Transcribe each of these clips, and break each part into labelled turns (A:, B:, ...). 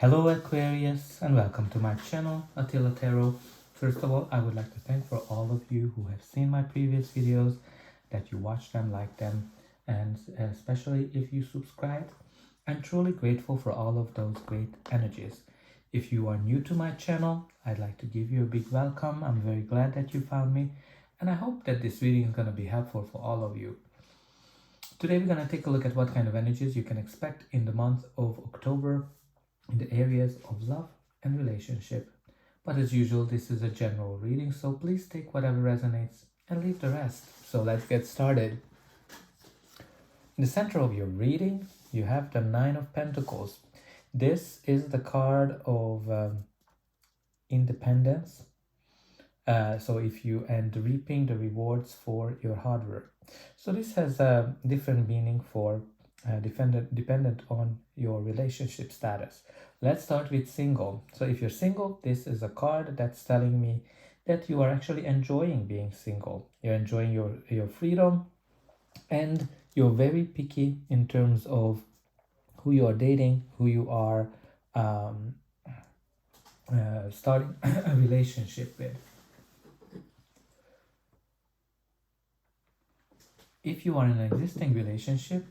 A: Hello Aquarius and welcome to my channel Attila Tarot. First of all, I would like to thank for all of you who have seen my previous videos, that you watch them, like them, and especially if you subscribe. I'm truly grateful for all of those great energies. If you are new to my channel, I'd like to give you a big welcome. I'm very glad that you found me, and I hope that this video is going to be helpful for all of you. Today we're going to take a look at what kind of energies you can expect in the month of October in the areas of love and relationship. But as usual, this is a general reading, so please take whatever resonates and leave the rest. So let's get started. In the center of your reading, you have the Nine of Pentacles. This is the card of independence. So if you end reaping the rewards for your hard work. So this has a different meaning for dependent on your relationship status. Let's start with single. So if you're single, this is a card that's telling me that you are actually enjoying being single. You're enjoying your freedom, and you're very picky in terms of who you are dating, who you are starting a relationship with. If you are in an existing relationship,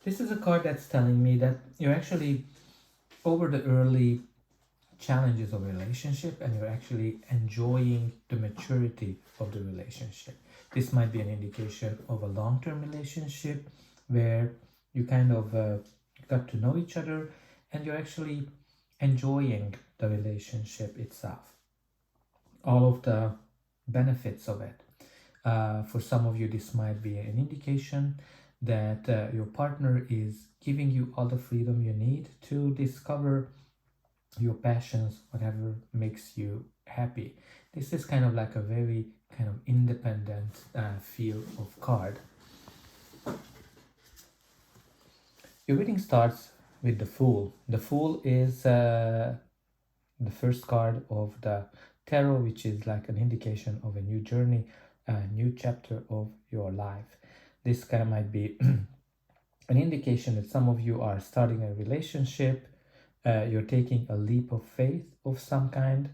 A: this is a card that's telling me that you're actually over the early challenges of a relationship and you're actually enjoying the maturity of the relationship. This might be an indication of a long-term relationship where you kind of got to know each other and you're actually enjoying the relationship itself. All of the benefits of it. For some of you, this might be an indication that your partner is giving you all the freedom you need to discover your passions, whatever makes you happy. This is kind of like a very kind of independent feel of card. Your reading starts with the Fool. The Fool is the first card of the tarot, which is like an indication of a new journey, a new chapter of your life. This kind of might be an indication that some of you are starting a relationship, you're taking a leap of faith of some kind,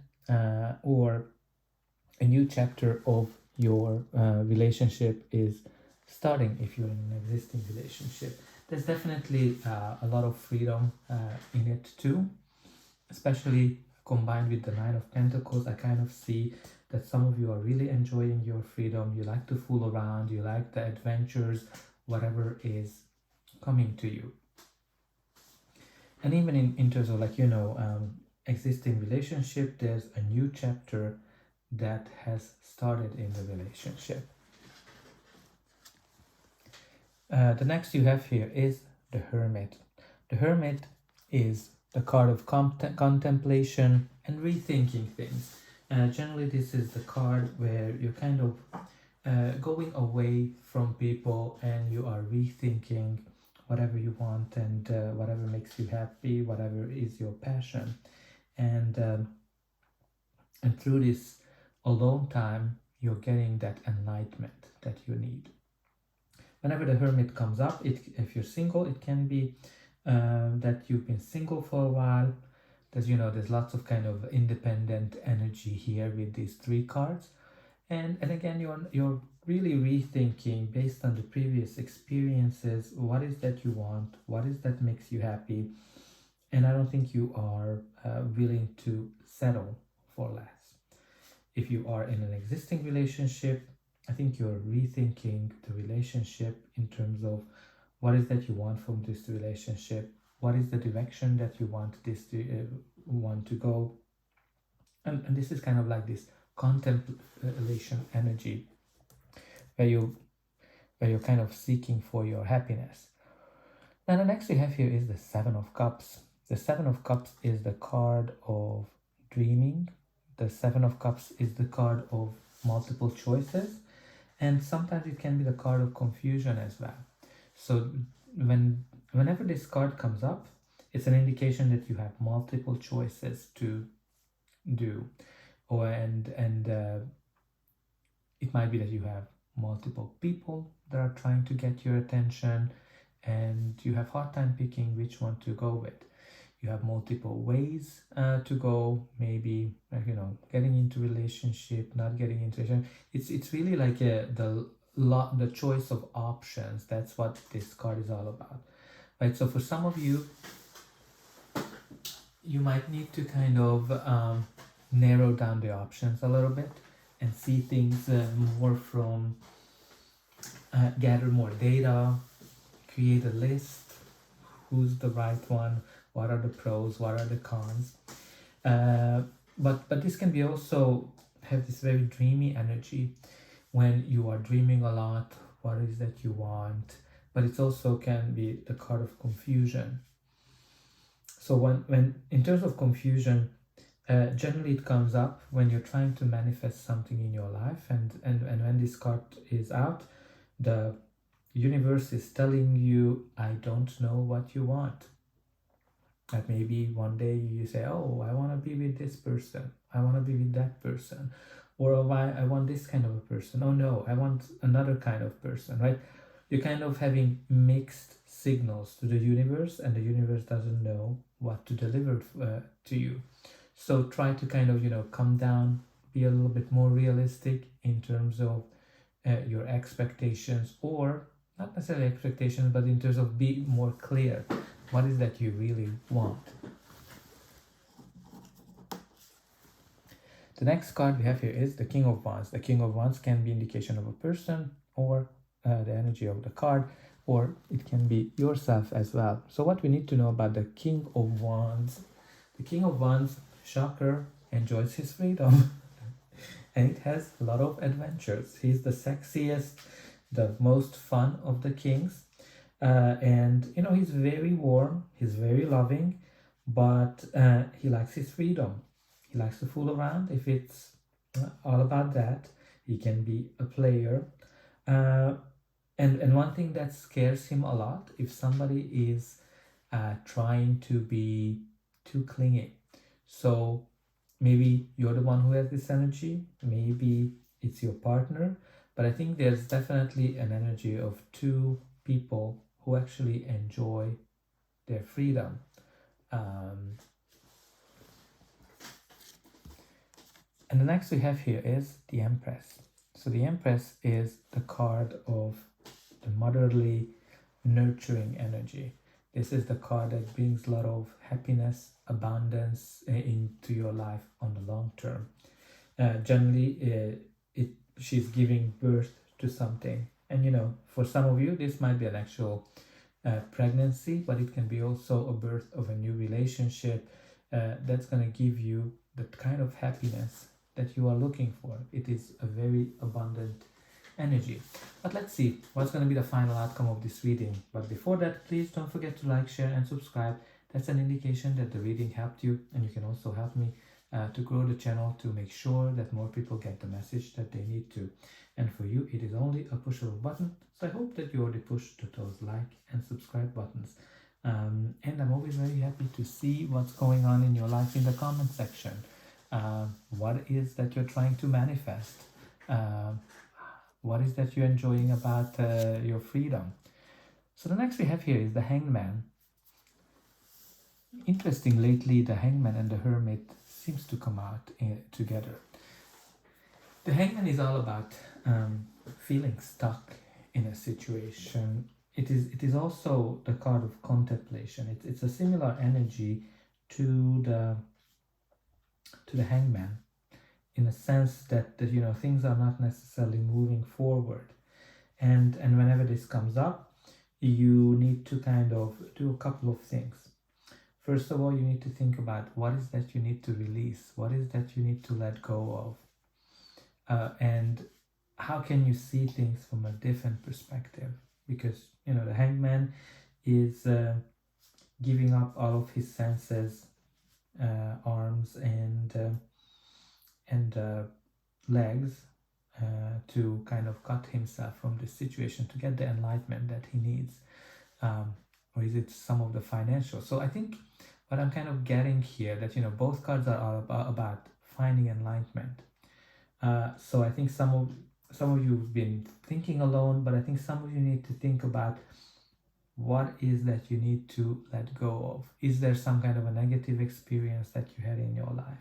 A: or a new chapter of your relationship is starting if you're in an existing relationship. There's definitely a lot of freedom in it too, especially combined with the Nine of Pentacles. I kind of see that some of you are really enjoying your freedom. You like to fool around, you like the adventures, whatever is coming to you. And even in terms of existing relationship, there's a new chapter that has started in the relationship. The next you have here is the Hermit. The Hermit is the card of contemplation and rethinking things. Generally, this is the card where you're kind of going away from people and you are rethinking whatever you want and whatever makes you happy, whatever is your passion. And through this alone time, you're getting that enlightenment that you need. Whenever the Hermit comes up, if you're single, it can be that you've been single for a while. There's lots of kind of independent energy here with these three cards. And again, you're really rethinking based on the previous experiences, what is that you want, what is that makes you happy. And I don't think you are willing to settle for less. If you are in an existing relationship, I think you're rethinking the relationship in terms of what is that you want from this relationship, what is the direction that you want this to want to go. And this is kind of like this contemplation energy where you're kind of seeking for your happiness. Now the next we have here is the Seven of Cups. The Seven of Cups is the card of dreaming. The Seven of Cups is the card of multiple choices, and sometimes it can be the card of confusion as well. So whenever this card comes up, it's an indication that you have multiple choices to do, it might be that you have multiple people that are trying to get your attention and you have hard time picking which one to go with. you have multiple ways to go, maybe getting into relationship, not getting into relationship. It's really like the choice of options. That's what this card is all about, right? So for some of you, you might need to kind of narrow down the options a little bit and see things more from gather more data, create a list, who's the right one, what are the pros, what are the cons. But this can be also have this very dreamy energy when you are dreaming a lot, what is that you want, but it also can be the card of confusion. So when in terms of confusion, generally it comes up when you're trying to manifest something in your life, and when this card is out, the universe is telling you, I don't know what you want. That maybe one day you say, oh, I want to be with this person, I want to be with that person, or oh, I want this kind of a person, oh no, I want another kind of person, right? You're kind of having mixed signals to the universe, and the universe doesn't know what to deliver to you. So try to kind of come down, be a little bit more realistic in terms of your expectations, or not necessarily expectations, but in terms of be more clear. What is that you really want? The next card we have here is the King of Wands. The King of Wands can be indication of a person, or the energy of the card, or it can be yourself as well. So what we need to know about the King of Wands. The King of Wands, shocker, enjoys his freedom. And it has a lot of adventures. He's the sexiest, the most fun of the kings. And he's very warm, he's very loving, but he likes his freedom. He likes to fool around. If it's all about that, he can be a player. And one thing that scares him a lot, if somebody is trying to be too clingy. So maybe you're the one who has this energy, maybe it's your partner, but I think there's definitely an energy of two people who actually enjoy their freedom. And the next we have here is the Empress. So the Empress is the card of the motherly, nurturing energy. This is the card that brings a lot of happiness, abundance into your life on the long term. Generally, she's giving birth to something. And for some of you, this might be an actual pregnancy, but it can be also a birth of a new relationship that's going to give you the kind of happiness that you are looking for. It is a very abundant energy. But let's see what's going to be the final outcome of this reading. But before that, please don't forget to like, share, and subscribe. That's an indication that the reading helped you, and you can also help me to grow the channel, to make sure that more people get the message that they need to. And for you, it is only a push of a button. So I hope that you already pushed those like and subscribe buttons. And I'm always very happy to see what's going on in your life in the comment section. What is that you're trying to manifest? What is that you're enjoying about your freedom? So the next we have here is the Hangman. Interesting, lately the Hangman and the Hermit seems to come out together. The Hangman is all about feeling stuck in a situation. It is also the card of contemplation. It's a similar energy to the Hangman, in a sense that things are not necessarily moving forward, and whenever this comes up, you need to kind of do a couple of things. First of all, you need to think about what is that you need to release, what is that you need to let go of, and how can you see things from a different perspective, because the Hangman is giving up all of his senses, arms and legs, to kind of cut himself from this situation to get the enlightenment that he needs, or is it some of the financial? So I think what I'm kind of getting here, that both cards are about finding enlightenment. So I think some of you have been thinking alone, but I think some of you need to think about what is that you need to let go of? Is there some kind of a negative experience that you had in your life?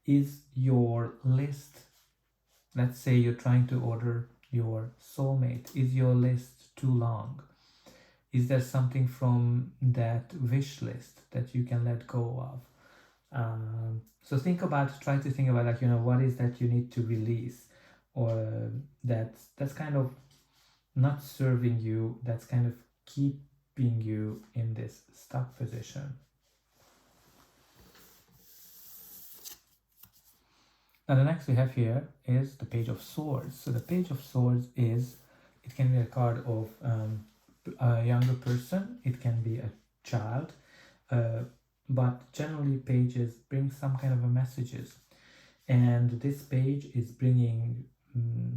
A: Is your list, let's say you're trying to order your soulmate, is your list too long? Is there something from that wish list that you can let go of? So try to think about, like, what is that you need to release, or that's kind of not serving you, that's kind of keeping you in this stuck position. Now the next we have here is the Page of Swords. So the Page of Swords it can be a card of a younger person, it can be a child, but generally pages bring some kind of a messages, and this page is bringing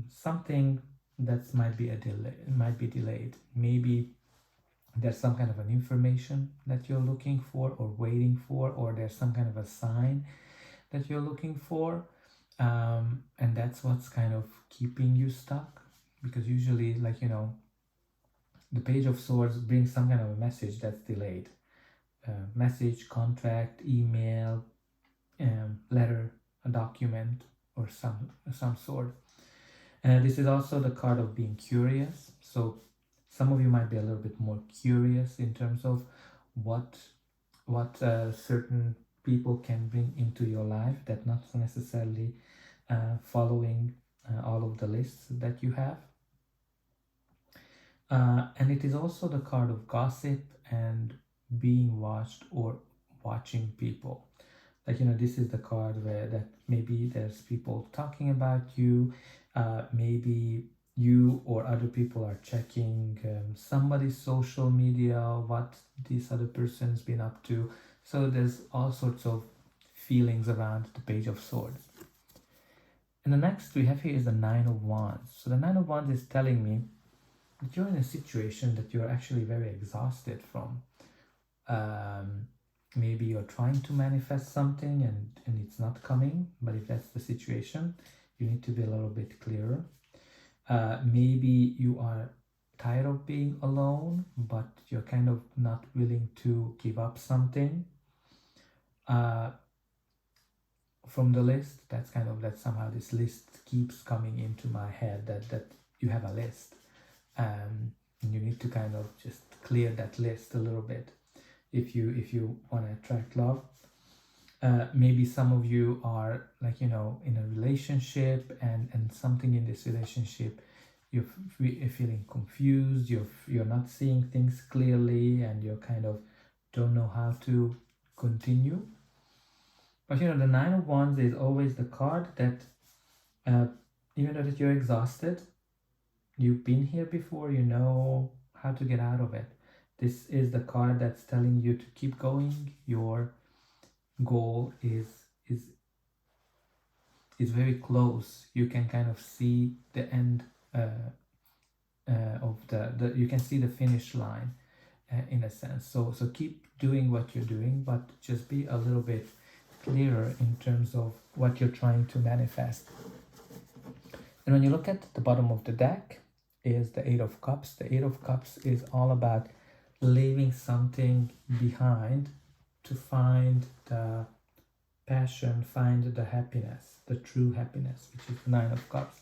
A: something that might be delayed. Maybe there's some kind of an information that you're looking for or waiting for, or there's some kind of a sign that you're looking for, and that's what's kind of keeping you stuck. Because usually, like, the Page of Swords brings some kind of a message that's delayed. Message, contract, email, letter, a document, or some sort. And this is also the card of being curious. So some of you might be a little bit more curious in terms of what certain people can bring into your life, that not necessarily following all of the lists that you have. And it is also the card of gossip and being watched or watching people. Like, this is the card where that maybe there's people talking about you, maybe you or other people are checking somebody's social media, what this other person's been up to. So there's all sorts of feelings around the Page of Swords. And the next we have here is the Nine of Wands. So the Nine of Wands is telling me that you're in a situation that you're actually very exhausted from. Maybe you're trying to manifest something and it's not coming, but if that's the situation, you need to be a little bit clearer. Maybe you are tired of being alone, but you're kind of not willing to give up something from the list. That's somehow this list keeps coming into my head, that you have a list, and you need to kind of just clear that list a little bit if you want to attract love. Maybe some of you are, like, in a relationship, and something in this relationship, you're feeling confused, you're not seeing things clearly, and you kind of don't know how to continue. But the Nine of Wands is always the card that even though that you're exhausted, you've been here before, you know how to get out of it. This is the card that's telling you to keep going. Your goal is very close. You can kind of see the end of you can see the finish line in a sense. So keep doing what you're doing, but just be a little bit clearer in terms of what you're trying to manifest. And when you look at the bottom of the deck is the Eight of Cups. The Eight of Cups is all about leaving something behind to find the passion, find the happiness, the true happiness, which is the Nine of Cups.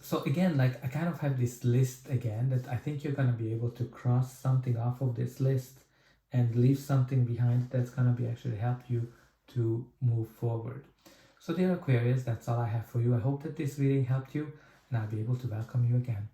A: So again, like, I kind of have this list again that I think you're going to be able to cross something off of this list and leave something behind that's going to be actually help you to move forward. So dear Aquarius, that's all I have for you. I hope that this reading helped you, and I'll be able to welcome you again.